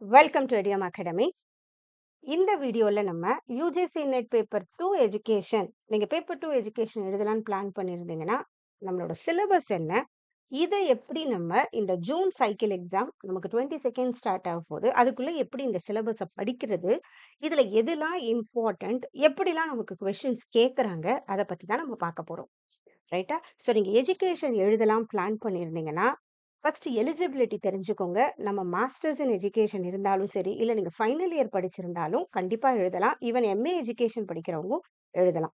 Welcome to எடியம் academy. இந்த வீடியோல நம்ம யூஜிசி நெட் பேப்பர் 2 எஜுகேஷன் நீங்க பேப்பர் 2 எஜுகேஷன் எழுதலாம்னு பிளான் பண்ணியிருந்தீங்கன்னா, நம்மளோட சிலபஸ் என்ன? இதை எப்படி நம்ம இந்த ஜூன் சைக்கிள் எக்ஸாம் நமக்கு 22nd ஸ்டார்ட் ஆக போகுது. அதுக்குள்ள எப்படி இந்த சிலபஸை படிக்கிறது? இதுல எதெல்லாம் இம்பார்ட்டன்ட்? எப்படிலாம் நமக்கு கொஸ்டின்ஸ் கேட்குறாங்க? அதை பத்தி தான் நம்ம பார்க்க போறோம். ரைட்டா? ஸோ நீங்க எஜுகேஷன் எழுதலாம் பிளான் பண்ணியிருந்தீங்கன்னா, ஃபர்ஸ்ட் எலிஜிபிலிட்டி தெரிஞ்சுக்கோங்க. நம்ம மாஸ்டர்ஸ் இன் எஜுகேஷன் இருந்தாலும் சரி, இல்ல நீங்க ஃபைனல் இயர் படிச்சிருந்தாலும் கண்டிப்பா எழுதலாம். ஈவன் எம்ஏ எஜுகேஷன் படிக்கிறவங்களும் எழுதலாம்.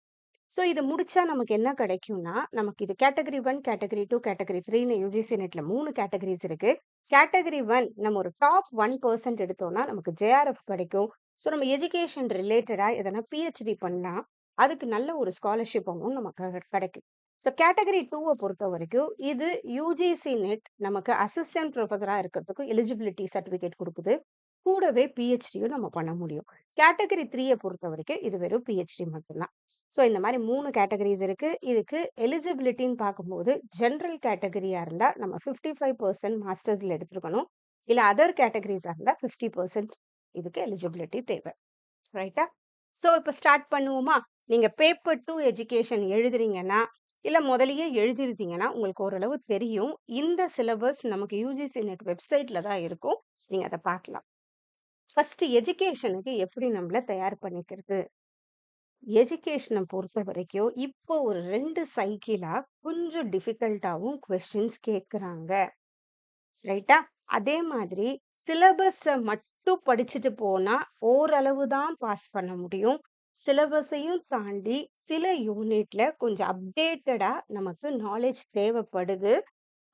ஸோ இது முடிச்சா நமக்கு என்ன கிடைக்கும்னா, நமக்கு இது கேட்டகரி 1, கேட்டகரி 2, கேட்டகரி 3ன்னு யுஜிசி நெட்ல 3 கேட்டகரிஸ் இருக்கு. கேட்டகரி 1 நம்ம ஒரு டாப் 1% எடுத்தோம்னா நமக்கு ஜேஆர்எஃப் கிடைக்கும். ஸோ நம்ம எஜுகேஷன் ரிலேட்டடா எதனா பிஹெச்டி பண்ணா, அதுக்கு நல்ல ஒரு ஸ்காலர்ஷிப் அமௌண்ட் நமக்கு கிடைக்கும். ஸோ கேட்டகரி 2 பொறுத்த வரைக்கும் இது யுஜிசி நெட் நமக்கு அசிஸ்டன்ட் ப்ரொஃபஸரா இருக்கிறதுக்கு எலிஜிபிலிட்டி சர்டிஃபிகேட் கொடுக்குது. கூடவே பிஹெச்டியும் நம்ம பண்ண முடியும். கேட்டகரி 3 பொறுத்த வரைக்கும் இது வெறும் பிஹெச்டி மட்டும்தான். ஸோ இந்த மாதிரி 3 கேட்டகரிஸ் இருக்கு. இதுக்கு எலிஜிபிலிட்டின்னு பார்க்கும்போது ஜென்ரல் கேட்டகரியா இருந்தா நம்ம 55% மாஸ்டர்ஸ்ல எடுத்துருக்கணும். இல்ல அதர் கேட்டகரிஸா இருந்தா 50% இதுக்கு எலிஜிபிலிட்டி தேவை. ரைட்டா? ஸோ இப்போ ஸ்டார்ட் பண்ணுவோமா? நீங்க பேப்பர் 2 எஜுகேஷன் எழுதுறீங்கன்னா, இல்ல முதல்லயே எழுதிருந்தீங்கன்னா, உங்களுக்கு ஓரளவு தெரியும். இந்த சிலபஸ் நமக்கு யுஜிசி நெட் வெப்சைட்ல தான் இருக்கும். நீங்க அத பார்க்கலாம். ஃபர்ஸ்ட் எஜுகேஷனுக்கு எப்படி நம்மள தயார் பண்ணிக்கிறது? எஜுகேஷன பொறுத்த வரைக்கும், இப்போ ஒரு 2 சைக்கிளா கொஞ்சம் டிஃபிகல்ட்டாவும் கொஸ்டின்ஸ் கேட்குறாங்க. ரைட்டா? அதே மாதிரி சிலபஸ மட்டும் படிச்சுட்டு போனா, ஓரளவு தான் பாஸ் பண்ண முடியும். சிலபஸையும் தாண்டி சில யூனிட்ல கொஞ்சம் அப்டேட்டடா நமக்கு நாலேட்ஜ் தேவைப்படுது.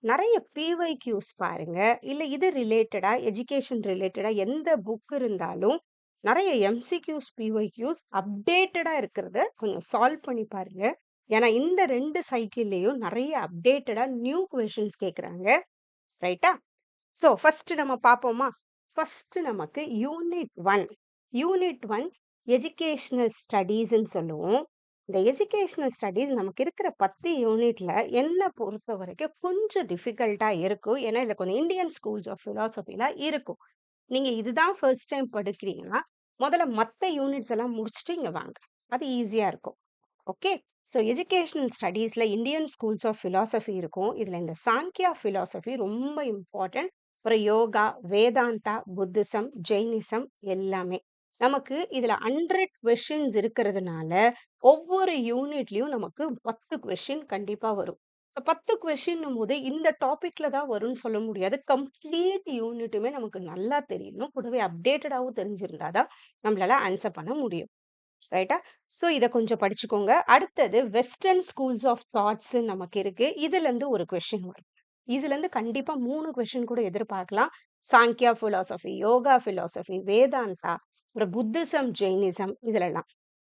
நெறைய பிஒய்க்யூஸ் பாருங்க. இல்ல இது ரிலேட்டடா எஜுகேஷன் ரிலேட்டடா எந்த புக் இருந்தாலும், நெறைய எம்சிக்யூஸ், பிஒய்க்யூஸ் அப்டேட்டடா இருக்கிறத கொஞ்சம் சால்வ் பண்ணி பாருங்க. ஏன்னா இந்த 2 சைக்கிள்லயும் நெறைய அப்டேட்டடா நியூ கொஸ்டின்ஸ் கேட்குறாங்க. ரைட்டா? ஸோ ஃபர்ஸ்ட் நம்ம பார்ப்போமா? ஃபர்ஸ்ட் நமக்கு யூனிட் 1. யூனிட் 1 எஜுகேஷனல் ஸ்டடீஸ்ன்னு சொல்லுவோம். இந்த எஜுகேஷனல் ஸ்டடீஸ் நமக்கு இருக்கிற 10 யூனிட்ல என்ன பொறுத்த வரைக்கும் கொஞ்சம் டிஃபிகல்ட்டா இருக்கும். ஏன்னா, இதுல கொஞ்சம் இந்தியன் ஸ்கூல்ஸ் ஆஃப் பிலாசபிலாம் இருக்கும். நீங்க இதுதான் ஃபர்ஸ்ட் டைம் படிக்கிறீங்கன்னா, முதல்ல மத்த யூனிட்ஸ் எல்லாம் முடிச்சுட்டு இங்க வாங்க. அது ஈஸியா இருக்கும். ஓகே. ஸோ எஜுகேஷனல் ஸ்டடீஸ்ல இந்தியன் ஸ்கூல்ஸ் ஆஃப் பிலாசபி இருக்கும். இதுல இந்த சாங்கியா பிலாசபி ரொம்ப இம்பார்ட்டன்ட். அப்புறம் யோகா, வேதாந்தா, புத்திசம், ஜெயினிசம் எல்லாமே. நமக்கு இதுல 100 கொஸ்டின்ஸ் இருக்கிறதுனால, ஒவ்வொரு யூனிட்லயும் நமக்கு 10 கொஸ்டின் கண்டிப்பா வரும். ஸோ 10 கொஸ்டின்னும் போது இந்த டாபிக்ல தான் வரும்னு சொல்ல முடியாது. கம்ப்ளீட் யூனிட்டுமே நமக்கு நல்லா தெரியணும். கூடவே அப்டேட்டடாவும் தெரிஞ்சிருந்தா தான் நம்மளால ஆன்சர் பண்ண முடியும். ரைட்டா? ஸோ இத கொஞ்சம் படிச்சுக்கோங்க. அடுத்தது வெஸ்டர்ன் ஸ்கூல்ஸ் ஆஃப் தாட்ஸ்ன்னு நமக்கு இருக்கு. இதுலருந்து ஒரு கொஸ்டின் வரும். இதுலருந்து கண்டிப்பா 3 கொஸ்டின் கூட எதிர்பார்க்கலாம். சாங்கியா பிலாசபி, யோகா பிலாசபி, வேதாந்தா, அப்புறம் புத்திசம், ஜெயினிசம் இதுலலாம்.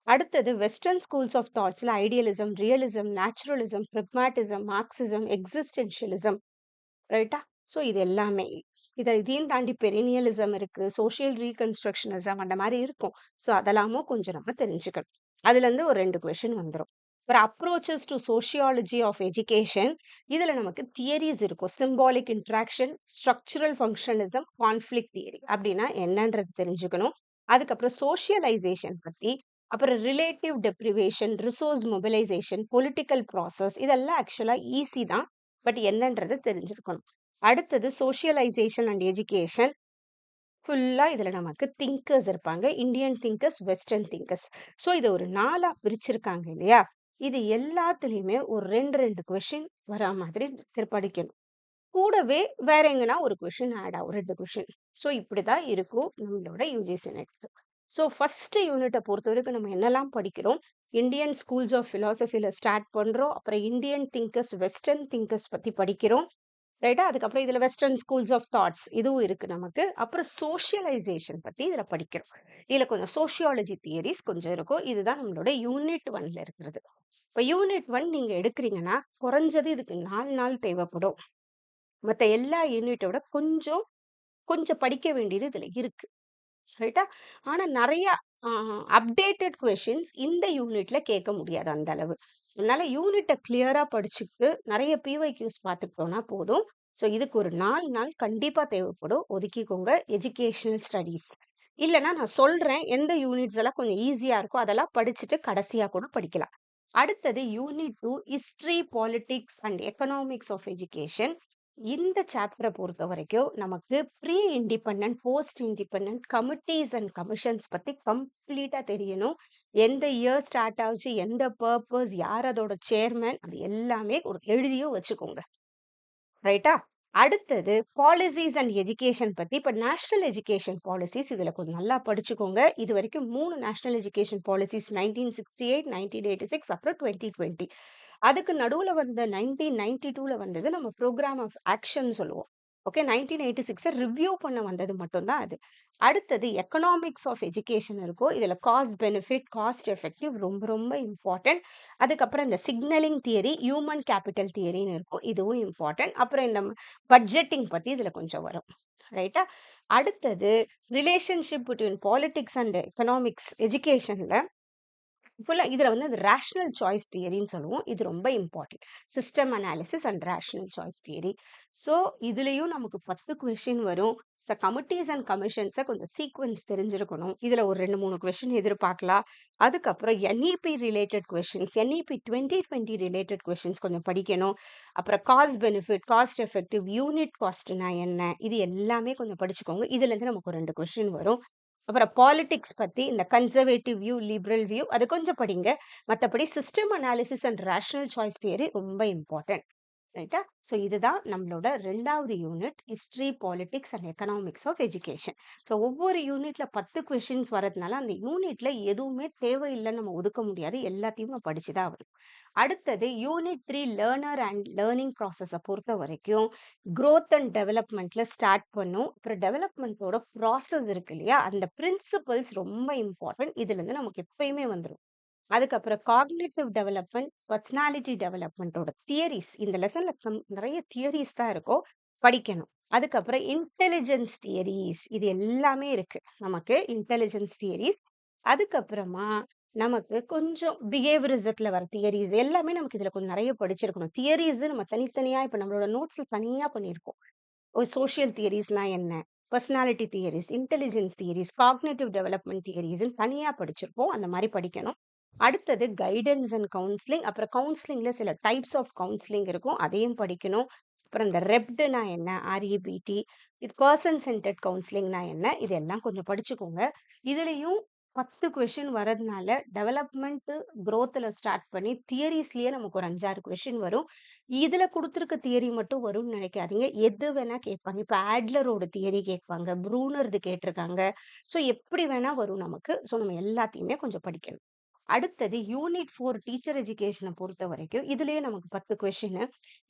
அடுத்தது வெஸ்டர்ன் ஸ்கூல்ஸ் ஆஃப் தாட்ஸ்ல idealism, realism, naturalism, pragmatism, Marxism, existentialism. ரைட்டா? ஸோ இது எல்லாமே. இதையும் தாண்டி பெரினியலிசம் இருக்கு. சோசியல் ரீகன்ஸ்ட்ரக்ஷனிசம் அந்த மாரி இருக்கும். ஸோ அதெல்லாமும் கொஞ்சம் நம்ம தெரிஞ்சுக்கணும். அதுலருந்து ஒரு 2 கொஸ்டின் வந்துரும். ஒரு approaches to sociology of education. இதுல நமக்கு தியரீஸ் இருக்கும். Symbolic interaction, structural functionalism, conflict theory அப்படின்னா என்னன்றது தெரிஞ்சுக்கணும். அதுக்கப்புறம் சோஷியலைசேஷன் பத்தி, அப்புறம் relative deprivation, resource mobilisation, political process இதெல்லாம் ஆக்சுவலா ஈஸி தான். பட் என்னன்றது தெரிஞ்சிருக்கணும். அடுத்தது சோஷியலைசேஷன் அண்ட் எஜுகேஷன். ஃபுல்லா இதுல நமக்கு திங்கர்ஸ் இருப்பாங்க. Indian thinkers, western thinkers. So இத ஒரு 4ஆ பிரிச்சிருக்காங்க இல்லையா? இது எல்லாத்துலயுமே ஒரு 2, 2 கொஸ்டின் வரா மாதிரி படிக்கணும். கூடவே வேற எங்கனா ஒரு கொஸ்டின் ஆட் ஆகும். 2 கொஸ்டின். ஸோ இப்படிதான் இருக்கும் நம்மளோட யுஜிசி நெட். ஸோ ஃபர்ஸ்ட் யூனிட்ட பொறுத்தவரைக்கும் நம்ம என்னலாம் படிக்கிறோம்? இந்தியன் ஸ்கூல்ஸ் ஆஃப் பிலாசபில ஸ்டார்ட் பண்றோம். அப்புறம் இந்தியன் திங்கர்ஸ், வெஸ்டர்ன் திங்கர்ஸ் பத்தி படிக்கிறோம். ரைட்டா? அதுக்கப்புறம் இதுல வெஸ்டர்ன் ஸ்கூல்ஸ் ஆஃப் தாட்ஸ் இதுவும் இருக்கு நமக்கு. அப்புறம் சோஷியலைசேஷன் பத்தி இதுல படிக்கிறோம். இதுல கொஞ்சம் சோசியாலஜி தியரிஸ் கொஞ்சம் இருக்கும். இதுதான் நம்மளோட யூனிட் 1ல இருக்கிறது. இப்ப யூனிட் 1 நீங்க எடுக்கிறீங்கன்னா, குறைஞ்சது இதுக்கு 4 நாள் தேவைப்படும். மத்த எல்லா யூனிட்ட விட கொஞ்சம் கொஞ்சம் படிக்க வேண்டியது இதுல இருக்கு. ரைட்டா? ஆனா நெறைய அ அப்டேட்டட் கொஸ்டின்ஸ் இந்த யூனிட்ல கேட்க முடியாது அந்த அளவு. அதனால யூனிட்ட கிளியரா படிச்சுட்டு நெறைய பிஒய்க்யூஸ் பார்த்துக்கிட்டோம்னா போதும். ஸோ இதுக்கு ஒரு 4 நாள் கண்டிப்பா தேவைப்படும். ஒதுக்கிக்கோங்க. Educational studies. இல்லன்னா நான் சொல்றேன். எந்த யூனிட்ஸ் எல்லாம் கொஞ்சம் ஈஸியா இருக்கோ, அதெல்லாம் படிச்சுட்டு கடைசியா கூட படிக்கலாம். அடுத்தது unit 2 history, politics and economics of education. இந்த சாப்டர பொறுத்தவரைக்கும் நமக்கு pre independent, post independent committees and commissions பத்தி கம்ப்ளீட்டா தெரியணும். எந்த இயர் ஸ்டார்ட் ஆச்சு, எந்த பர்ப்பஸ், யார் அதோட சேர்மன், அது எல்லாமே ஒரு எழுதியும் வச்சுக்கோங்க. ரைட்டா? அடுத்தது பாலிசிஸ் அண்ட் எஜுகேஷன் பத்தி இப்ப நேஷனல் எஜுகேஷன் பாலிசிஸ் இதுல கொஞ்சம் நல்லா படிச்சுக்கோங்க. இதுவரைக்கும் 3 நேஷனல் எஜுகேஷன் பாலிசிஸ் 1968, 1986 அப்புறம் 2020. அதுக்கு நடுவுல வந்த 1992ல வந்தது நம்ம புரோகிராம் ஆஃப் ஆக்ஷன் சொல்லுவோம். ஓகே 1986 ரிவ்யூ பண்ண வந்தது மட்டும் தான் அது. அடுத்தது எக்கனாமிக்ஸ் ஆஃப் எஜுகேஷன் இருக்கும். இதுல காஸ்ட் பெனிஃபிட், காஸ்ட் எஃபெக்டிவ் ரொம்ப ரொம்ப இம்பார்ட்டன்ட். அதுக்கப்புறம் இந்த சிக்னலிங் தியரி, ஹியூமன் கேபிட்டல் தியரின்னு இருக்கும். இதுவும் இம்பார்ட்டன்ட். அப்புறம் இந்த பட்ஜெட்டிங் பத்தி இதுல கொஞ்சம் வரும். ரைட்டா? அடுத்தது relationship between politics and economics எஜுகேஷன்ல ஃபுல்லா இதுல வந்து அந்த ரேஷனல் சாய்ஸ் தியரின்னு சொல்லுவோம். இது ரொம்ப important. System analysis and rational choice theory. So இதுலயும் நமக்கு 10 கொஸ்டின் வரும். ஸோ கமிட்டீஸ் அண்ட் கமிஷன்ஸ கொஞ்சம் சீக்வென்ஸ் தெரிஞ்சிருக்கணும். இதுல ஒரு 2, 3 கொஸ்டின் எதிர்பார்க்கலாம். அதுக்கப்புறம் NEP related questions, NEP 2020 related questions கொஞ்சம் படிக்கணும். அப்புறம் cost benefit, cost effective, unit காஸ்ட்னா என்ன? இது எல்லாமே கொஞ்சம் படிச்சுக்கோங்க. இதுல இருந்து நமக்கு ஒரு 2 கொஸ்டின் வரும். அப்புறம் பாலிடிக்ஸ் பத்தி இந்த கன்சர்வேட்டிவ் வியூ, லிபரல் வியூ அது கொஞ்சம் படிங்க. மத்தபடி system analysis and rational choice theory ரொம்ப இம்பார்ட்டன்ட். ரைட்டா? ஸோ இதுதான் நம்மளோட 2வது unit history, politics and economics of education. So ஒவ்வொரு யூனிட்ல 10 கொஸ்டின்ஸ் வரதுனால அந்த யூனிட்ல எதுவுமே தேவையில்லைன்னு நம்ம ஒதுக்க முடியாது. எல்லாத்தையும் நம்ம படிச்சு தான் ஆகணும். அடுத்தது யூனிட் 3 லேர்னர் அண்ட் லேர்னிங் ப்ராசஸ பொறுத்த வரைக்கும் growth அண்ட் டெவலப்மெண்ட்ல ஸ்டார்ட் பண்ணும். அப்புறம் டெவலப்மெண்ட்டோட ப்ராசஸ் இருக்கு இல்லையா? அந்த பிரின்சிபல்ஸ் ரொம்ப இம்பார்ட்டன்ட். இதுல இருந்து நமக்கு எப்பயுமே வந்துரும். அதுக்கப்புறம் காக்னிட்டிவ் டெவலப்மெண்ட், பர்சனாலிட்டி டெவலப்மெண்ட்டோட தியரிஸ் இந்த லெசன்ல நிறைய தியரிஸ் தான் இருக்கும். படிக்கணும். அதுக்கப்புறம் இன்டெலிஜென்ஸ் தியரிஸ் இது எல்லாமே இருக்கு. நமக்கு இன்டெலிஜென்ஸ் தியரிஸ். அதுக்கப்புறமா நமக்கு கொஞ்சம் பிஹேவியரிசத்துல வர தியரி இது எல்லாமே நமக்கு இதுல கொஞ்சம் நிறைய படிச்சிருக்கணும். தியரிஸ் நம்ம தனித்தனியா இப்ப நம்மளோட நோட்ஸ்ல தனியா பண்ணியிருக்கோம். ஒரு சோசியல் தியரிஸ்லாம் என்ன? Personality theories, intelligence theories, cognitive development தியரிஸ்ன்னு தனியா படிச்சிருப்போம். அந்த மாரி படிக்கணும். அடுத்தது கைடன்ஸ் அண்ட் கவுன்சிலிங். அப்புறம் கவுன்சிலிங்ல சில டைப்ஸ் ஆஃப் கவுன்சிலிங் இருக்கும். அதையும் படிக்கணும். அப்புறம் இந்த ரெப்ட்னா என்ன? REBT. இது பெர்சன் சென்டர்ட் கவுன்சிலிங்னா என்ன? இதெல்லாம் கொஞ்சம் படிச்சுக்கோங்க. இதுலயும் 10 கொஸ்டின் வரதுனால டெவலப்மெண்ட் குரோத்ல ஸ்டார்ட் பண்ணி தியரிஸ்லயே நமக்கு ஒரு 5, 6 கொஸ்டின் வரும். இதுல குடுத்திருக்க தியரி மட்டும் வரும்னு நினைக்காதீங்க. எது வேணா கேட்பாங்க. இப்ப ஆட்லரோட தியரி கேட்பாங்க. ப்ரூனர்து கேட்டிருக்காங்க. ஸோ எப்படி வேணா வரும் நமக்கு. ஸோ நம்ம எல்லாத்தையுமே கொஞ்சம் படிக்கணும். அடுத்தது யூனிட் 4 டீச்சர் எஜுகேஷன பொறுத்தவரைக்கும், இதுலயே நமக்கு 10 கொஸ்டின்.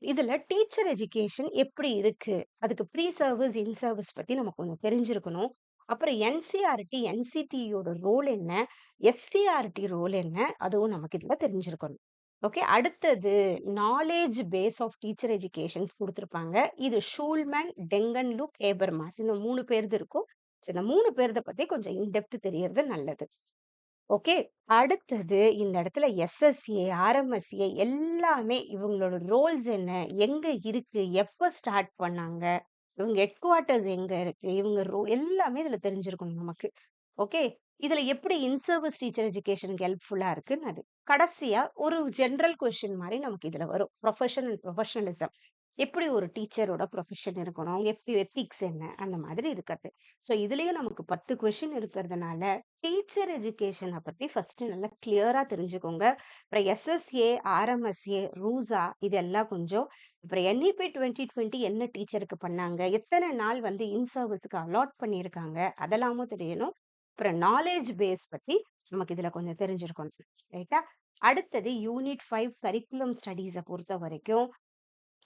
இதுல டீச்சர் எஜுகேஷன் எப்படி இருக்கு? அதுக்கு ப்ரீ சர்வீஸ், இன் சர்வீஸ் பத்தி நமக்கு கொஞ்சம் தெரிஞ்சிருக்கணும். அப்புறம் NCERT, NCTயோட ரோல் என்ன? SCERT ரோல் என்ன? அதுவும் நமக்கு இதுல தெரிஞ்சிருக்கணும். ஓகே. அடுத்தது knowledge base of teacher educations குடுத்திருப்பாங்க. இது ஷூல்மன், டெங்கன்லூக், ஹேபர்மாஸ் இந்த 3 பேருது இருக்கும். ஸோ இந்த 3 பேருத பத்தி கொஞ்சம் இன் டெப்த் தெரியறது நல்லது. ஓகே. அடுத்தது இந்த இடத்துல SSA, RMSA எல்லாமே இவங்களோட ரோல்ஸ் என்ன? எங்க இருக்கு? எப்ப ஸ்டார்ட் பண்ணாங்க? இவங்க ஹெட் குவார்ட்டர்ஸ் எங்க இருக்கு? இவங்க எல்லாமே இதுல தெரிஞ்சிருக்கணும் நமக்கு. ஓகே. இதுல எப்படி இன் சர்வீஸ் டீச்சர் எஜுகேஷனுக்கு ஹெல்ப்ஃபுல்லா இருக்குன்னு அது. கடைசியா ஒரு ஜெனரல் கொஸ்டின் மாரி நமக்கு இதுல வரும். Profession and professionalism. எப்படி ஒரு டீச்சரோட ப்ரொஃபஷன் இருக்கணும்? எப்படி எத்திக்ஸ் என்ன? அந்த மாதிரி இருக்கிறது. ஸோ இதுலயும் நமக்கு 10 கொஸ்டின் இருக்கிறதுனால டீச்சர் எஜுகேஷன பத்தி ஃபர்ஸ்ட் நல்லா கிளியரா தெரிஞ்சுக்கோங்க. அப்புறம் SSA, RMSA, ரூசா இதெல்லாம் கொஞ்சம் அப்புறம் NEP 2020 என்ன டீச்சருக்கு பண்ணாங்க? எத்தன நாள் வந்து இன் சர்வீஸ்க்கு அலாட் பண்ணியிருக்காங்க? அதெல்லாமும் தெரியணும். அப்புறம் நாலேட்ஜ் பேஸ் பத்தி நமக்கு இதுல கொஞ்சம் தெரிஞ்சிருக்கணும். ரைட்டா? அடுத்தது யூனிட் 5 கரிக்குலம் ஸ்டடீஸ பொறுத்தவரைக்கும்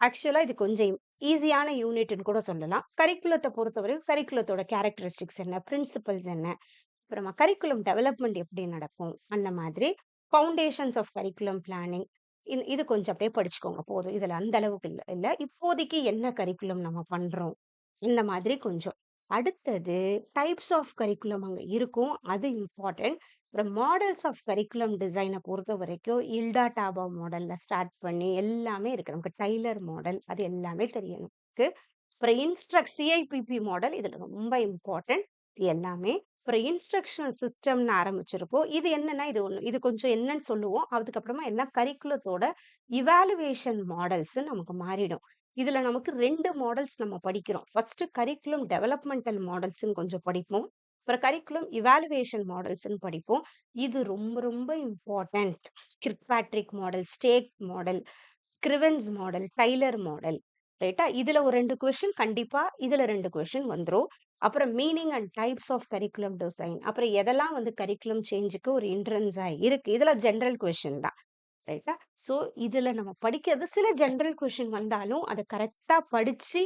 ஆக்சுவலா இது கொஞ்சம் ஈஸியான யூனிட்ன்னு கூட சொல்லலாம். கரிக்குலத்த பொறுத்தவரை கரிக்குலத்தோட கேரக்டரிஸ்டிக்ஸ் என்ன? பிரின்சிபல்ஸ் என்ன? அப்புறமா கரிக்குலம் டெவலப்மெண்ட் எப்படி நடக்கும்? அந்த மாதிரி ஃபவுண்டேஷன்ஸ் ஆஃப் கரிக்குலம் பிளானிங் இது கொஞ்சம் அப்படியே படிச்சுக்கோங்க போதும். இதுல அந்த அளவுக்கு இல்ல. இப்போதைக்கு என்ன கரிக்குலம் நம்ம பண்றோம்? இந்த மாதிரி கொஞ்சம். அடுத்தது டைப்ஸ் ஆஃப் கரிக்குலம் அங்க இருக்கும். அது இம்பார்ட்டன்ட். அப்புறம் மாடல்ஸ் ஆஃப் கரிக்குலம் டிசைன பொறுத்தவரைக்கும் இல்டா டாபா மாடல்ல ஸ்டார்ட் பண்ணி எல்லாமே இருக்கு. நமக்கு டைலர் மாடல் அது எல்லாமே தெரியணும். இருக்கு. அப்புறம் சிஐபிபி மாடல் இதுல ரொம்ப இம்பார்ட்டன்ட் எல்லாமே. அப்புறம் இன்ஸ்ட்ரக்ஷனல் சிஸ்டம்னு ஆரம்பிச்சிருக்கோம். இது என்னன்னா, இது கொஞ்சம் என்னன்னு சொல்லுவோம். அதுக்கப்புறமா என்ன கரிக்குலத்தோட இவாலுவேஷன் மாடல்ஸ் நமக்கு மாறிடும். இதுல நமக்கு 2 மாடல்ஸ் நம்ம படிக்கிறோம். ஃபர்ஸ்ட் கரிக்குலம் டெவலப்மெண்டல் மாடல்ஸ்ன்னு கொஞ்சம் படிப்போம். அப்புறம் கரிக்குலம் இவாலுவேஷன் மாடல்ஸ்ன்னு படிப்போம். இது ரொம்ப ரொம்ப important. Kirkpatrick model, Stake model, Scriven's model, Tyler model. ரைட்டா? இதுல ஒரு 2 கொஸ்டின் கண்டிப்பா இதுல 2 கொஸ்டின் வந்துரும். அப்புறம் meaning and types of curriculum design. அப்புறம் எதெல்லாம் வந்து கரிக்குலம் சேஞ்சுக்கு ஒரு இன்ட்ரன்ஸா இருக்கு. இதெல்லாம் ஜெனரல் கொஸ்டின் தான். ரைட்டா? ஸோ இதுல நம்ம படிக்கிறது சில ஜெனரல் கொஸ்டின் வந்தாலும், அத கரெக்ட்டா படிச்சு,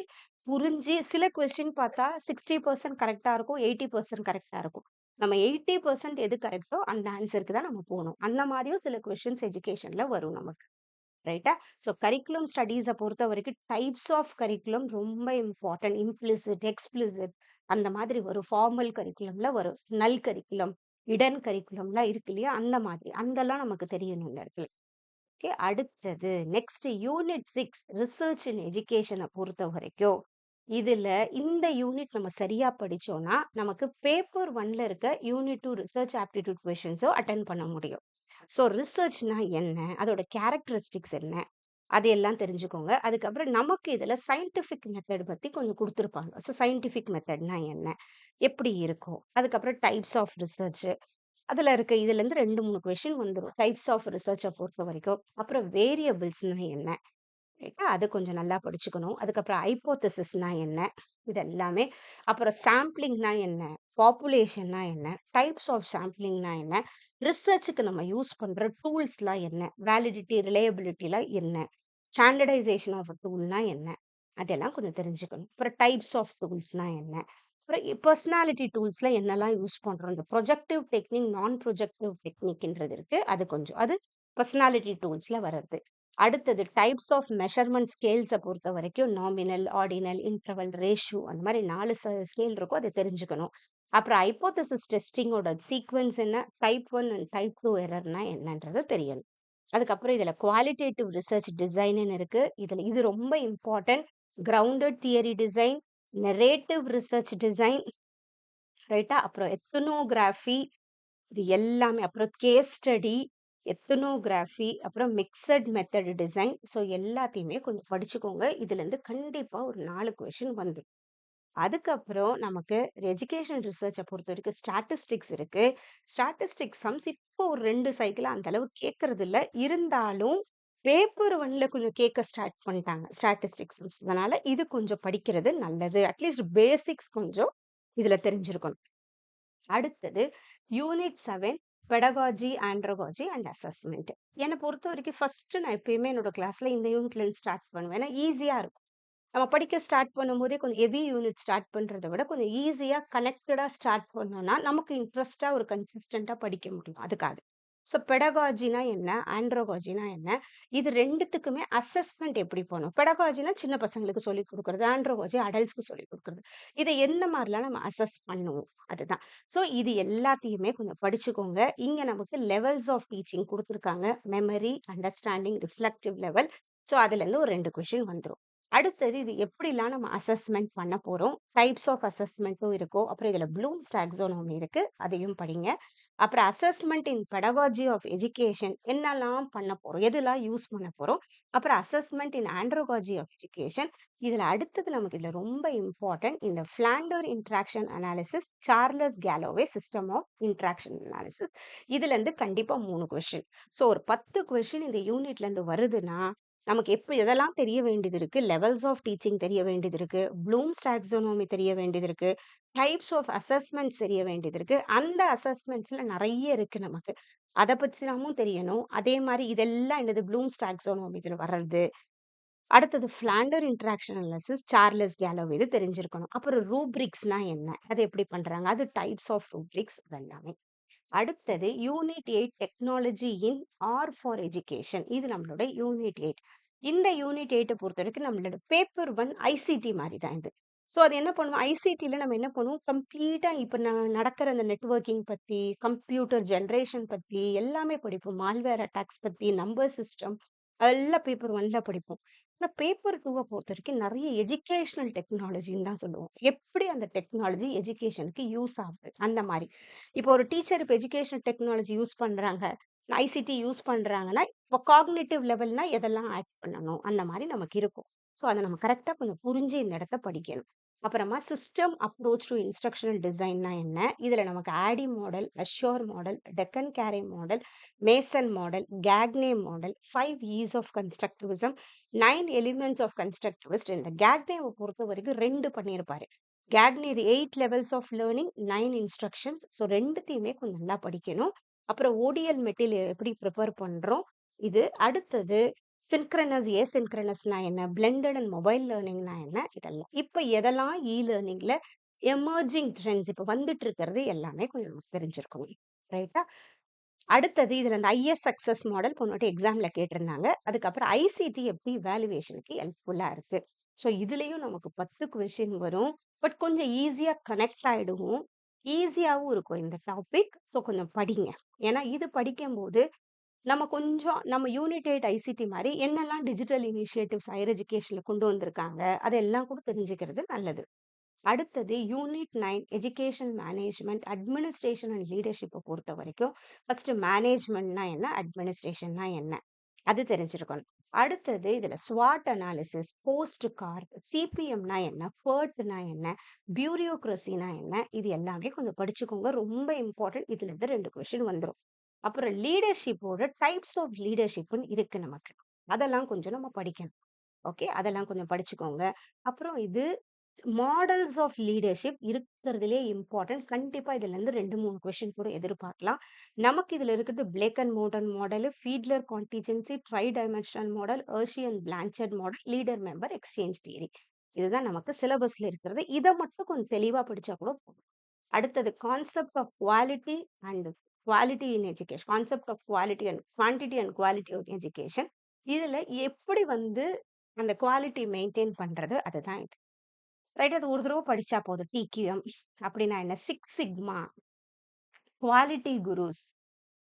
புரிஞ்சு சில கொஸ்டின் பார்த்தா 60% கரெக்ட்டா இருக்கும். 80% கரெக்ட்டா இருக்கும். நம்ம 80% எது கரெக்ட்டோ அந்த ஆன்ஸருக்கு தான் நம்ம போணும். அந்த மாரியும் சில கொஸ்டின்ஸ் எஜுகேஷன்ல வரும் நமக்கு. ரைட்டா? ஸோ கரிக்குலம் ஸ்டடீஸ பொறுத்தவரைக்கும் டைப்ஸ் ஆஃப் கரிக்குலம் ரொம்ப இம்பார்ட்டன்ட். இம்ப்ளிசிட், எக்ஸ்பிளிசிட் அந்த மாதிரி வரும். ஃபார்மல் கரிக்குலம்ல வரும். நல் கரிக்குலம், இடன் கரிக்குலம்லாம் இருக்கு இல்லையா? அந்த மாதிரி. அதெல்லாம் நமக்கு தெரியணும் இந்த இடத்துல. ஓகே. அடுத்தது நெக்ஸ்ட் யூனிட் 6 ரிசர்ச் இன் எஜுகேஷன பொறுத்தவரைக்கும், இதுல இந்த யூனிட் நம்ம சரியா படிச்சோம்னா, நமக்கு பேப்பர் 1ல இருக்க யூனிட் 2 ரிசர்ச் ஆப்டிட்யூட் கொஸ்டின்ஸோ அட்டெண்ட் பண்ண முடியும். ஸோ ரிசர்ச்னா என்ன? அதோட கேரக்டரிஸ்டிக்ஸ் என்ன? அது எல்லாம் தெரிஞ்சுக்கோங்க. அதுக்கப்புறம் நமக்கு இதுல சயின்டிஃபிக் மெத்தட் பத்தி கொஞ்சம் குடுத்திருப்பாங்க. ஸோ சயின்டிஃபிக் மெத்தட்னா என்ன? எப்படி இருக்கும்? அதுக்கப்புறம் டைப்ஸ் ஆஃப் ரிசர்ச். அதுல இருக்க இதுலருந்து 2, 3 கொஸ்டின் வந்துரும். டைப்ஸ் ஆஃப் ரிசர்ச்ச பொறுத்தவரைக்கும். அப்புறம் வேரியபிள்ஸ்னா என்ன? ரைட்டா? அது கொஞ்சம் நல்லா படிச்சுக்கணும். அதுக்கப்புறம் ஹைப்போதசிஸ்னா என்ன? இது எல்லாமே. அப்புறம் சாம்பிளிங்னா என்ன? பாப்புலேஷன்னா என்ன? டைப்ஸ் ஆஃப் சாம்பிளிங்னா என்ன? ரிசர்ச்சுக்கு நம்ம யூஸ் பண்ற டூல்ஸ்லாம் என்ன? வேலிடிட்டி, ரிலையபிலிட்டிலாம் என்ன? ஸ்டாண்டர்டைசேஷன் ஆஃப் அ டூல்னா என்ன? அதெல்லாம் கொஞ்சம் தெரிஞ்சுக்கணும். அப்புறம் டைப்ஸ் ஆஃப் டூல்ஸ்னா என்ன? அப்புறம் பெர்சனாலிட்டி டூல்ஸ்ல என்னலாம் யூஸ் பண்றோம்? இந்த ப்ரொஜெக்டிவ் டெக்னிக், நான் ப்ரொஜெக்டிவ் டெக்னிக்ன்றது இருக்கு. அது பெர்சனாலிட்டி டூல்ஸ்ல வர்றது. அடுத்தது டைப்ஸ் ஆஃப் மெஷர்மென்ட் ஸ்கேல்ஸ பொறுத்தவரைக்கும் நாமினல், ஆர்டினல், இன்டர்வல், ரேஷியோ அந்த மாரி 4 ஸ்கேல் இருக்கும். அத தெரிஞ்சுக்கணும். அப்புறம் ஹைப்போதசிஸ் டெஸ்டிங்கோட சீக்வென்ஸ் என்ன? டைப் 1 அண்ட் டைப் 2 எரர்னா என்னன்றது தெரியணும். அதுக்கப்புறம் இதுல குவாலிட்டேட்டிவ் ரிசர்ச் டிசைன்னு இருக்கு. இது ரொம்ப important. Grounded theory design, narrative research design, ரைட்டா? அப்புறம் எத்னோகிராஃபி இது எல்லாமே. அப்புறம் கேஸ் ஸ்டடி, எத்னோகிராஃபி, அப்புறம் மிக்ஸட் மெத்தட் டிசைன். ஸோ எல்லாத்தையுமே கொஞ்சம் படிச்சுக்கோங்க. இதுலேருந்து கண்டிப்பா ஒரு 4 கொஸ்டின் வந்துரும். அதுக்கப்புறம் நமக்கு எஜுகேஷன் ரிசர்ச்ச பொறுத்தவரைக்கும் ஸ்டாட்டிஸ்டிக்ஸ் இருக்கு. ஸ்டாட்டிஸ்டிக்ஸ் சம்ஸ் இப்போ ஒரு 2 சைக்கிளா அந்த அளவு கேட்கறது இல்ல. இருந்தாலும் பேப்பர் 1ல கொஞ்சம் கேட்க ஸ்டார்ட் பண்ணிட்டாங்க ஸ்டாட்டிஸ்டிக்ஸ் சம்ஸ். அதனால இது கொஞ்சம் படிக்கிறது நல்லது. அட்லீஸ்ட் பேசிக்ஸ் கொஞ்சம் இதுல தெரிஞ்சிருக்கணும். அடுத்தது யூனிட் 7 பெடகாஜி, ஆண்ட்ரோகாஜி அண்ட் அசஸ்மென்ட். என்ன பொறுத்தவரைக்கும் ஃபர்ஸ்ட் நான் எப்பயுமே என்னோட கிளாஸ்ல இந்த யூனிட்ல இருந்து ஸ்டார்ட் பண்ணுவேன். ஏன்னா ஈஸியா இருக்கும். நம்ம படிக்க ஸ்டார்ட் பண்ணும்போதே கொஞ்சம் ஹெவி யூனிட் ஸ்டார்ட் பண்றத விட கொஞ்சம் ஈஸியா கனெக்டடா ஸ்டார்ட் பண்ணோம்னா, நமக்கு இன்ட்ரெஸ்ட்டா ஒரு கன்சிஸ்டன்ட்டா படிக்க முடியும். அதுக்காக. ஸோ பெடகாஜினா என்ன? ஆண்ட்ரோகாஜினா என்ன? இது 2த்துக்குமே அசஸ்மென்ட் எப்படி பண்ணும்? பெடகாஜினா சின்ன பசங்களுக்கு சொல்லிக் குடுக்குறது. ஆண்ட்ரோகாஜி அடல்ட்ஸ்க்கு சொல்லிக் குடுக்குறது. இத எந்த மாரிலாம் நம்ம அசஸ் பண்ணுவோம்? அதுதான். ஸோ இது எல்லாத்தையுமே கொஞ்சம் படிச்சுக்கோங்க. இங்க நமக்கு லெவல்ஸ் ஆஃப் டீச்சிங் குடுத்துருக்காங்க. Memory, understanding, reflective level. So அதுலேருந்து ஒரு 2 கொஸ்டின் வந்துரும். அடுத்தது இது எப்படிலாம் நம்ம அசஸ்மென்ட் பண்ண போறோம்? டைப்ஸ் ஆஃப் அசஸ்மென்ட்டும் இருக்கும். அப்புறம் இதுல ப்ளூம்ஸ் டாக்ஸானமி இருக்கு. அதையும் படிங்க. அப்புறம் assessment in pedagogy of education என்னலாம் பண்ண போறோம்? எதெல்லாம் யூஸ் பண்ண போறோம்? அப்புறம் assessment in andragogy of education. இதுல அடுத்தது நமக்கு இதுல ரொம்ப இம்பார்ட்டன்ட் இந்த Flanders interaction analysis, Charles Galloway system of interaction analysis. இதுல இருந்து கண்டிப்பா 3 கொஸ்டின். ஸோ ஒரு 10 கொஸ்டின் இந்த யூனிட்ல இருந்து வருதுன்னா, நமக்கு எதெல்லாம் தெரிய வேண்டியது இருக்கு? லெவல்ஸ் ஆஃப் டீச்சிங் தெரிய வேண்டியது இருக்கு. ப்ளூம்ஸ் டாக்ஸானமி தெரிய வேண்டியது இருக்கு. டைப்ஸ் ஆஃப் அசஸ்மென்ட்ஸ் தெரிய வேண்டியது இருக்கு. அந்த அசஸ்மென்ட்ஸ்ல நெறைய இருக்கு நமக்கு. அத பத்தினமும் தெரியணும். அதே மாரி இதெல்லாம் என்னது ப்ளூம்ஸ் டாக்ஸானமி இதுல வர்றது. அடுத்தது பிளாண்டர் இன்டராக்ஷன் அனாலிசிஸ், சார்லஸ் கேலோவே இது தெரிஞ்சிருக்கணும். அப்புறம் ரூப்ரிக்ஸ்னா என்ன? அது எப்படி பண்றாங்க? அது டைப்ஸ் ஆஃப் ரூப்ரிக்ஸ் இதெல்லாமே. அடுத்தது unit 8 technology in R for education. இது நம்மளோட யூனிட் 8. இந்த யூனிட் 8 பொறுத்தவரைக்கும் நம்மளோட பேப்பர் 1 ஐசிடி மாரி தான் இது. ஸோ அது என்ன பண்ணுவோம்? ஐசிடில நம்ம என்ன பண்ணுவோம்? கம்ப்ளீட்டா இப்ப நடக்கிற அந்த நெட்வொர்க்கிங் பத்தி, கம்ப்யூட்டர் ஜெனரேஷன் பத்தி எல்லாமே படிப்போம். மால்வேர் அட்டாக்ஸ் பத்தி, நம்பர் சிஸ்டம் அதெல்லாம் பேப்பர் 1ல படிப்போம். ஆனா பேப்பர் 2 பொறுத்தவரைக்கும் நெறைய எஜுகேஷனல் டெக்னாலஜின்னு தான் சொல்லுவோம். எப்படி அந்த டெக்னாலஜி எஜுகேஷனுக்கு யூஸ் ஆகுது, அந்த மாரி. இப்போ ஒரு டீச்சர் இப்ப எஜுகேஷனல் டெக்னாலஜி யூஸ் பண்றாங்க, ஐசிடி யூஸ் பண்றாங்கன்னா, இப்போ காக்னிட்டிவ் லெவல்னா எதெல்லாம் ஆட் பண்ணணும், அந்த மாரி நமக்கு இருக்கும். ஸோ அத நம்ம கரெக்ட்டா கொஞ்சம் புரிஞ்சு இந்த இடத்த படிக்கணும். அப்புறமா சிஸ்டம் அப்ரோச் டூ இன்ஸ்ட்ரக்ஷனல் டிசைன்னா என்ன? இதுல நமக்கு ADDIE model, ASSURE model, Dick and Carey model, Mason model, Gagne model, 5 Es of constructivism, 9 elements of constructivist. இந்த கேக்னேவை பொறுத்தவரைக்கும் 2 பண்ணியிருப்பாரு. கேக்னே இது 8 levels of learning, 9 instructions. So 2த்தையுமே கொஞ்சம் நல்லா படிக்கணும். அப்புறம் ஓடிஎல் மெட்டீரியல் எப்படி ப்ரிப்பேர் பண்றோம்? இது. அடுத்தது சின்க்ரனஸ், ஏசின்க்ரனஸ்னா என்ன? பிளெண்டட் அண்ட் மொபைல் லேர்னிங்னா என்ன? இதெல்லாம். இப்ப எதெல்லாம் லர்னிங்ல எமர்ஜிங் ட்ரெண்ட்ஸ் இப்ப வந்துட்டு இருக்கிறது எல்லாமே கொஞ்சம் நமக்கு தெரிஞ்சிருக்கணும். ரைட்டா? அடுத்தது இதுல இந்த ஐஎஸ் சக்சஸ் மாடல் போனவாட்டி எக்ஸாம்ல கேட்டிருந்தாங்க. அதுக்கப்புறம் ஐசிடி எப்படி இவாலுவேஷனுக்கு ஹெல்ப்ஃபுல்லா இருக்கு. ஸோ இதுலயும் நமக்கு 10 கொஸ்டின் வரும். பட் கொஞ்சம் ஈஸியா கனெக்ட் ஆயிடுவோம். ஈஸியாவும் இருக்கும் இந்த டாபிக். ஸோ கொஞ்சம் படிங்க. ஏன்னா இது படிக்கும்போது நம்ம கொஞ்சம் நம்ம யூனிட் 8 ஐசிடி மாரி என்னெல்லாம் டிஜிட்டல் இனிஷியேட்டிவ்ஸ் ஹையர் எஜுகேஷன்ல கொண்டு வந்திருக்காங்க, அதெல்லாம் கூட தெரிஞ்சுக்கிறது நல்லது. அடுத்தது unit 9 education management, administration and லீடர்ஷிப்ப பொறுத்தவரைக்கும், ஃபர்ஸ்ட் மேனேஜ்மெண்ட்னா என்ன? அட்மினிஸ்ட்ரேஷன்னா என்ன? அது தெரிஞ்சிருக்கணும். அடுத்தது இதுல ஸ்வாட் அனாலிசிஸ், போஸ்ட் கார்ட், சிபிஎம்னா என்ன? ஃபர்ட்னா என்ன? பியூரோக்ரசினா என்ன? இது எல்லாமே கொஞ்சம் படிச்சுக்கோங்க. ரொம்ப இம்பார்ட்டன்ட். இதுல இருந்து 2 கொஸ்டின் வந்துரும். அப்புறம் லீடர்ஷிப்போட டைப்ஸ் ஆஃப் லீடர்ஷிப்ன்னு இருக்கு நமக்கு. அதெல்லாம் கொஞ்சம் நம்ம படிக்கணும். ஓகே. அதெல்லாம் கொஞ்சம் படிச்சுக்கோங்க. அப்புறம் இது மாடல்ஸ் ஆஃப் லீடர்ஷிப் இருக்கிறதுலயே இம்பார்ட்டன்ட். கண்டிப்பா இதுல இருந்து 2, 3 கொஸ்டின் கூட எதிர்பார்க்கலாம். நமக்கு இதுல இருக்கிறது Blake and Mouton model, Fiedler contingency, tri dimensional model, Hersey and Blanchard model, leader member exchange theory. இதுதான் நமக்கு சிலபஸ்ல இருக்கிறது. இத மட்டும் கொஞ்சம் தெளிவா படிச்சா கூட போதும். அடுத்தது concept of quality and quality in education. Concept of quality and quantity and quality of education. இதுல எப்படி வந்து அந்த குவாலிட்டி மெயின்டெயின் பண்றது? அதுதான் இது. ரைட். அது ஒரு தடவ படிச்சா போதும். டிக்யூஎம் அப்படின்னா என்ன? Six sigma, quality gurus.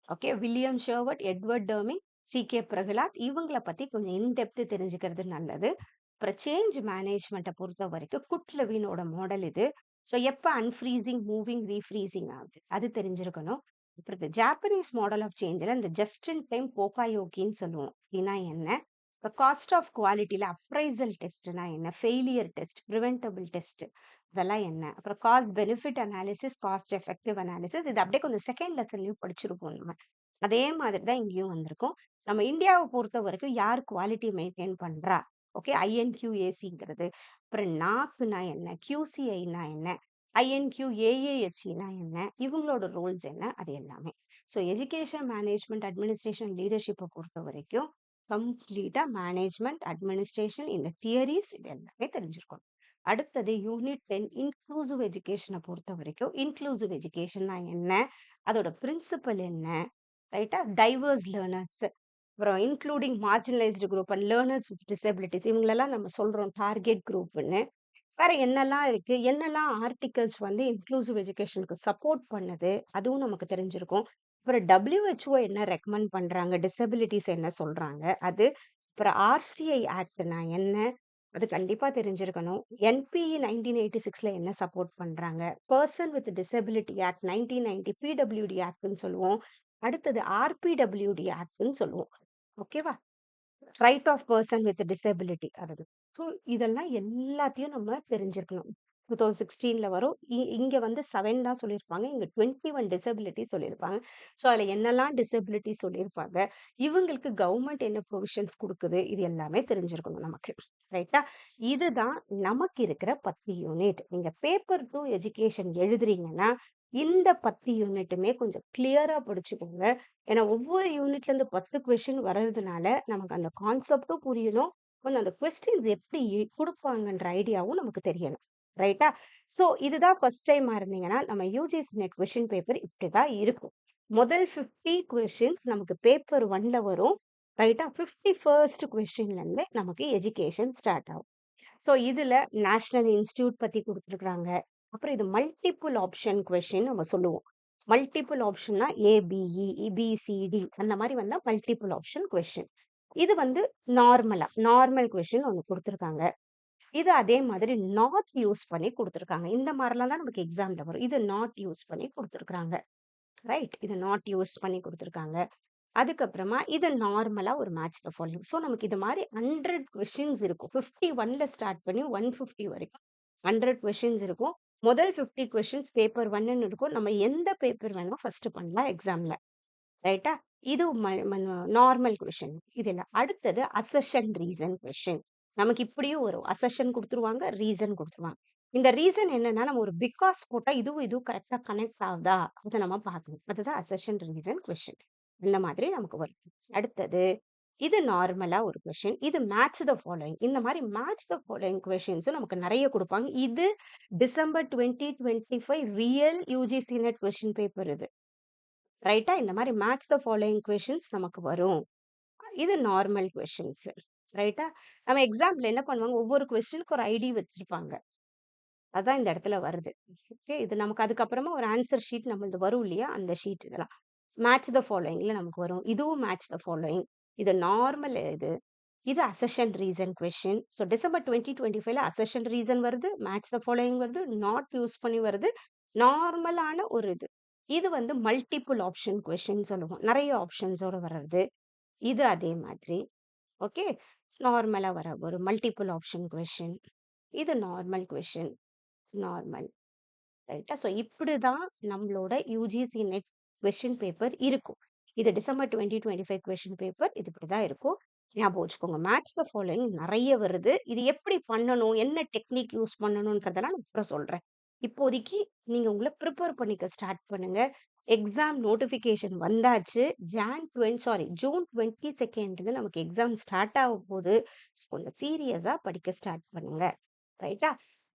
Okay. William Sherwood, Edward டெர்மிங், சி.கே. பிரகலாத் இவங்கள பத்தி கொஞ்சம் இன் டெப்த் தெரிஞ்சுக்கிறது நல்லது. அப்புறம் சேஞ்ச் மேனேஜ்மெண்ட்ட பொறுத்தவரைக்கும் குட்லெவினோட மாடல் இது. ஸோ எப்ப அன்ஃப்ரீசிங், மூவிங், ரீஃப்ரீசிங் ஆகுது அது தெரிஞ்சிருக்கணும். அப்புறம் இந்த ஜாப்பனீஸ் மாடல் ஆஃப் சேஞ்ச்ல இந்த ஜஸ்ட் இன் டைம் போகாயோகின்னு சொல்லுவோம். அப்படின்னா என்ன? இப்போ காஸ்ட் ஆஃப் குவாலிட்டியில அப்ரைசல் டெஸ்ட்னா என்ன? ஃபெயிலியர் டெஸ்ட், ப்ரிவென்டபிள் டெஸ்ட் இதெல்லாம் என்ன? அப்புறம் cost benefit analysis, cost effective analysis இது அப்படியே கொஞ்சம் செகண்ட் லெசன்லயும் படிச்சிருப்போம் நம்ம. அதே மாதிரி தான் இங்கேயும் வந்திருக்கும். நம்ம இந்தியாவை பொறுத்த வரைக்கும் யார் குவாலிட்டி மெயின்டைன் பண்றா? ஓகே. ஐஎன்கியூஏசிங்கிறது. அப்புறம் நாக்னா என்ன? கியூசிஐனா என்ன? ஐஎன்கியூ ஏஏஹெச்னா என்ன? இவங்களோட ரோல்ஸ் என்ன? அது எல்லாமே. ஸோ எஜுகேஷன் மேனேஜ்மெண்ட், அட்மினிஸ்ட்ரேஷன், லீடர்ஷிப்பை பொறுத்த வரைக்கும் கம்ப்ளீட்டா மேனேஜ்மெண்ட், அட்மினிஸ்ட்ரேஷன் இந்த தியரிஸ் இது எல்லாமே தெரிஞ்சிருக்கணும். அடுத்தது யூனிட் 10 இன்க்ளூசிவ் எஜுகேஷனை பொறுத்த வரைக்கும் இன்க்ளூசிவ் எஜுகேஷன்னா என்ன? அதோட பிரின்சிபல் என்ன? ரைட்டா? டைவர்ஸ் லேர்னர்ஸ், அப்புறம் including marginalised group and learners with disabilities இவங்களெல்லாம் நம்ம சொல்றோம் டார்கெட் குரூப்னு. வேற என்னெல்லாம் இருக்கு? என்னெல்லாம் ஆர்டிகல்ஸ் வந்து இன்க்ளூசிவ் எஜுகேஷனுக்கு சப்போர்ட் பண்ணுது? அதுவும் நமக்கு தெரிஞ்சிருக்கும். அப்புறம் WHO என்ன ரெக்கமெண்ட் பண்றாங்க? டிசபிலிட்டிஸ் என்ன சொல்றாங்க? அது. அப்புறம் ஆர்சிஐ ஆக்ட்னா என்ன? அது கண்டிப்பா தெரிஞ்சிருக்கணும். என்பிஇ 1986ல என்ன சப்போர்ட் பண்றாங்க? Person with disability act 1990 PWD ஆக்ட்ன்னு சொல்லுவோம். அடுத்தது ஆர்பிடபிள்யூடி ஆக்ட்ன்னு சொல்லுவோம். ஓகேவா? Right of person with disability அது. ஸோ இதெல்லாம் எல்லாத்தையும் நம்ம தெரிஞ்சிருக்கணும். 2016ல வரும். இங்க வந்து 7 தான் சொல்லியிருப்பாங்க. இங்க 21 டிசபிலிட்டி சொல்லியிருப்பாங்க. ஸோ அதுல என்னெல்லாம் டிசபிலிட்டி சொல்லியிருப்பாங்க? இவங்களுக்கு கவர்மெண்ட் என்ன ப்ரொவிஷன்ஸ் குடுக்குது? இது எல்லாமே தெரிஞ்சிருக்கணும் நமக்கு. ரைட்டா? இதுதான் நமக்கு இருக்கிற 10 யூனிட். நீங்க பேப்பர் 2 எஜுகேஷன் எழுதுறீங்கன்னா, இந்த 10 யூனிட்டுமே கொஞ்சம் கிளியரா படிச்சுக்கோங்க. ஏன்னா ஒவ்வொரு யூனிட்ல இருந்து 10 கொஸ்டின் வர்றதுனால நமக்கு அந்த கான்செப்டும் புரியணும். கொஞ்சம் அந்த கொஸ்டின்ஸ் எப்படி குடுப்பாங்கன்ற ஐடியாவும் நமக்கு தெரியணும். ரைட்டா? ஸோ இதுதான் ஃபர்ஸ்ட் டைமா இருந்தீங்கன்னா, நம்ம யுஜிசி நெட் கொஸ்டின் பேப்பர் இப்படிதான் இருக்கும். முதல் 50 கொஸ்டின்ஸ் நமக்கு பேப்பர் 1ல வரும். ரைட்டா? 51st கொஸ்டின்ல இருந்து நமக்கு எஜுகேஷன் ஸ்டார்ட் ஆகும். ஸோ இதுல நேஷனல் இன்ஸ்டிடியூட் பத்தி குடுத்துருக்காங்க. அப்புறம் இது மல்டிபிள் ஆப்ஷன் கொஸ்டின் நம்ம சொல்லுவோம். மல்டிபிள் ஆப்ஷன்னா ஏபிஇ, பிசிடி அந்த மாதிரி வந்தா மல்டிபிள் ஆப்ஷன் கொஸ்டின். இது வந்து நார்மல் கொஸ்டின் ஒண்ணு குடுத்துருக்காங்க. இது அதே மாதிரி நாட் யூஸ் பண்ணி குடுத்துருக்காங்க. இந்த மாரிலாம் தான் நமக்கு எக்ஸாம்ல வரும். இது நாட் யூஸ் பண்ணி குடுத்துருக்காங்க. ரைட்? இது நாட் யூஸ் பண்ணி குடுத்துருக்காங்க. அதுக்கப்புறமா இது நார்மலா ஒரு மேட்ச் த ஃபாலோயிங். ஸோ நமக்கு இது மாரி 100 கொஸ்டின்ஸ் இருக்கும். 51ல ஸ்டார்ட் பண்ணி 150 வரைக்கும் 100 கொஸ்டின்ஸ் இருக்கும். முதல் 50 கொஸ்டின்ஸ் பேப்பர் 1ன்னு இருக்கும். நம்ம எந்த பேப்பர் வேணுமோ ஃபர்ஸ்ட் பண்ணலாம் எக்ஸாம்ல. ரைட்டா? இது நார்மல் கொஸ்டின். இதுல அடுத்தது அசர்ஷன் ரீசன் கொஸ்டின். நமக்கு இப்படியும் வரும். அசர்ஷன் குடுத்துருவாங்க, ரீசன் குடுத்துருவாங்க. இந்த ரீசன் என்னன்னா, நம்ம ஒரு பிக்காஸ் போட்டா இதுவும் கரெக்ட்டா கனெக்ட் ஆகுதா? அத நம்ம பார்க்கணும். அதுதான் அசர்ஷன் ரீசன் கொஸ்டின். இந்த மாதிரி நமக்கு வரும். அடுத்தது இது நார்மலா ஒரு கொஸ்டின். இது மேட்ச் த ஃபாலோயிங். இந்த மாரி மேட்ச் த ஃபாலோயிங் கொஸ்டின்ஸ் நமக்கு நெறைய குடுப்பாங்க. இது December 2025 real UGC net question paper இது. ரைட்டா? இந்த மாரி மேட்ச் த ஃபாலோயிங் கொஸ்டின்ஸ் நமக்கு வரும். இது நார்மல் கொஸ்டின்ஸ். ரைட்டா? நம்ம எக்ஸாம்ல என்ன பண்ணுவாங்க, ஒவ்வொரு கொஸ்டினுக்கு ஒரு ஐடி வச்சிருப்பாங்க. அதான் இந்த இடத்துல வருது. ஓகே. இது நமக்கு அதுக்கப்புறமா ஒரு ஆன்சர் ஷீட் நம்மளது வரும் இல்லையா? அந்த ஷீட் இதெல்லாம். மேட்ச் த ஃபாலோயிங்ல நமக்கு வரும். இதுவும் மேட்ச் த ஃபாலோயிங். இது நார்மல் இது. இது assertion reason question. So December 2025ல அசர்ஷன் ரீசன் வருது, மேட்ச் த ஃபாலோயிங் வருது, நாட் யூஸ் பண்ணி வருது. நார்மலான ஒரு இது. இது வந்து மல்டிபிள் ஆப்ஷன் கொஸ்டின் சொல்லுவோம். நெறைய ஆப்ஷன்ஸோட வர்றது. இது அதே மாதிரி. ஓகே. நார்மலா வர ஒரு மல்டிபிள் ஆப்ஷன் கொஸ்டின். இது நார்மல் கொஸ்டின். நார்மல். ரைட்டா? ஸோ இப்படிதான் நம்மளோட யுஜிசி நெட் கொஸ்டின் பேப்பர் இருக்கும். இது டிசம்பர் 2025 கொஸ்டின் பேப்பர். இது இப்படிதான் இருக்கும். ஞாபகம் வச்சுக்கோங்க. மேட்ச் த ஃபாலோயிங் நெறைய வருது. இது எப்படி பண்ணணும்? என்ன டெக்னிக் யூஸ் பண்ணணும்ன்றதெல்லாம் நான் அப்புறம் சொல்றேன். இப்போதைக்கு நீங்க உங்கள ப்ரிப்பேர் பண்ணிக்க ஸ்டார்ட் பண்ணுங்க. எக்ஸாம் நோட்டிஃபிகேஷன் வந்தாச்சு. ஜூன் 22nd நமக்கு எக்ஸாம் ஸ்டார்ட் ஆகப்போது. ஸோ கொஞ்சம் சீரியஸா படிக்க ஸ்டார்ட் பண்ணுங்க. ரைட்டா?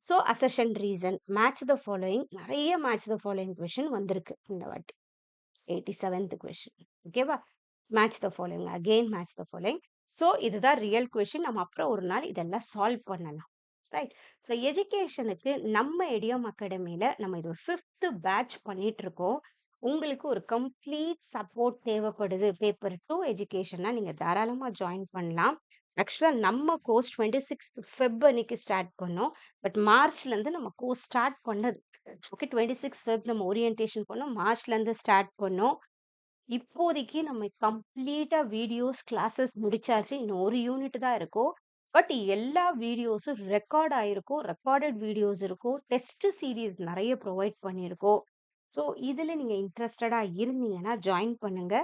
So assertion reason, match the following நெறைய மேட்ச் த ஃபாலோயிங் கொஸ்டின் வந்திருக்கு இந்த வாட்டி. 87th question. ஓகேவா? Match the following. Again match the following. So இதுதான் ரியல் கொஸ்டின். நம்ம அப்புறம் ஒரு நாள் இதெல்லாம் சால்வ் பண்ணலாம். ரைட்? ஸோ எஜுகேஷனுக்கு நம்ம இடியம் அகாடமில நம்ம இது ஒரு 5th பேட்ச் பண்ணிட்டு இருக்கோம். உங்களுக்கு ஒரு கம்ப்ளீட் சப்போர்ட் தேவைப்படுது. பேப்பர் 2 எஜுகேஷன்னா நீங்க தாராளமா ஜாயின் பண்ணலாம். ஆக்சுவலா நம்ம கோர்ஸ் 26th ஃபெப் அன்னைக்கு ஸ்டார்ட் பண்ணோம். பட் மார்ச்லேருந்து நம்ம கோர்ஸ் ஸ்டார்ட் பண்ணது. ஓகே. 26 ஃபெப் நம்ம ஓரியன்டேஷன் பண்ணோம். மார்ச்லேருந்து ஸ்டார்ட் பண்ணோம். இப்போதைக்கு நம்ம கம்ப்ளீட்டா வீடியோஸ், கிளாஸஸ் முடிச்சாச்சு. இன்னும் ஒரு யூனிட் தான் இருக்கும். பட் எல்லா வீடியோஸும் ரெக்கார்ட் ஆயிருக்கும். ரெக்கார்டட் வீடியோஸ் இருக்கும். டெஸ்ட் சீரிஸ் நெறைய ப்ரொவைட் பண்ணியிருக்கோம். ஸோ இதுல நீங்க இன்ட்ரஸ்டடா இருந்தீங்கன்னா ஜாயின் பண்ணுங்க.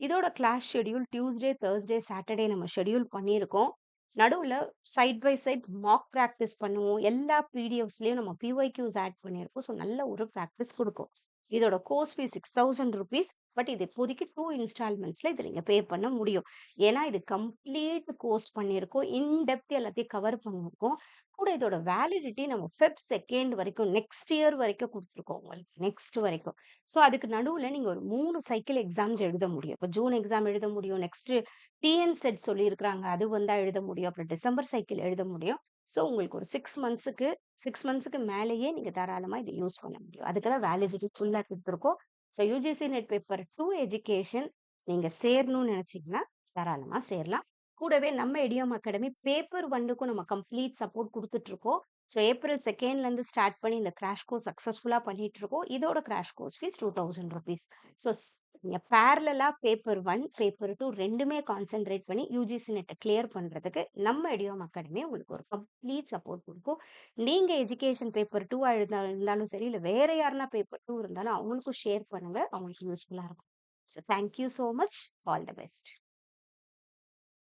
இதோட class schedule Tuesday, Thursday, Saturday நம்ம ஷெட்யூல் பண்ணியிருக்கோம். நடுவுல side by side mock practice பண்ணுவோம். எல்லா பிடிஎஃப்ஸ்லயும் நம்ம பிஒய்க்யூஸ் ஆட் பண்ணியிருக்கோம். ஸோ நல்ல ஒரு பிராக்டிஸ் குடுக்கும். இதோட கோர்ஸ் ஃபீஸ் ₹6000. பட் இது இப்போதைக்கு 2 இன்ஸ்டால்மெண்ட்ஸ்ல இத நீங்க பே பண்ண முடியும். ஏன்னா இது கம்ப்ளீட் கோர்ஸ் பண்ணியிருக்கோம். இன் டெப்த் எல்லாத்தையும் கவர் பண்ணியிருக்கோம். கூட இதோட வேலிடிட்டி நம்ம ஃபெப் 2 வரைக்கும் நெக்ஸ்ட் இயர் வரைக்கும் குடுத்துருக்கோம் உங்களுக்கு. நெக்ஸ்ட் வரைக்கும். ஸோ அதுக்கு நடுவுல நீங்க ஒரு 3 சைக்கிள் எக்ஸாம்ஸ் எழுத முடியும். இப்ப ஜூன் எக்ஸாம் எழுத முடியும். நெக்ஸ்ட் டிஎன் செட் சொல்லியிருக்கிறாங்க. அது வந்தா எழுத முடியும். அப்புறம் டிசம்பர் சைக்கிள் எழுத முடியும். ஸோ உங்களுக்கு ஒரு 6 மந்த்ஸ்க்கு மேலேயே நீங்க தாராளமா இத யூஸ் பண்ண முடியும். அதுக்கு தான் வேலிடிட்டி ஃபுல்லா குடுத்துருக்கோம். So UGC NET paper 2 education நீங்க சேரணும்னு நினைச்சீங்கன்னா தாராளமா சேரலாம். கூடவே நம்ம இடியம் அகாடமி பேப்பர் 1க்கும் நம்ம கம்ப்ளீட் சப்போர்ட் குடுத்துட்டு இருக்கோம். ஸோ ஏப்ரல் 2லேருந்து ஸ்டார்ட் பண்ணி இந்த கிராஷ் கோர்ஸ் சக்சஸ்ஃபுல்லா பண்ணிட்டு இருக்கோம். இதோட கிராஷ் கோர்ஸ் ஃபீஸ் ₹2000. ஸோ நீங்க பேரலலா பேப்பர் 1, பேப்பர் 2 2மே கான்சன்ட்ரேட் பண்ணி யுஜிசி நெட்ட கிளியர் பண்றதுக்கு நம்ம இடியம் அகாடமி உங்களுக்கு ஒரு கம்ப்ளீட் சப்போர்ட் குடுக்கும். நீங்க எஜுகேஷன் பேப்பர் 2 இருந்தாலும் சரி, இல்ல வேற யாருன்னா பேப்பர் 2 இருந்தாலும் அவங்களுக்கும் ஷேர் பண்ணுங்க. அவங்களுக்கு யூஸ்ஃபுல்லா இருக்கும். So thank you so much. All the best.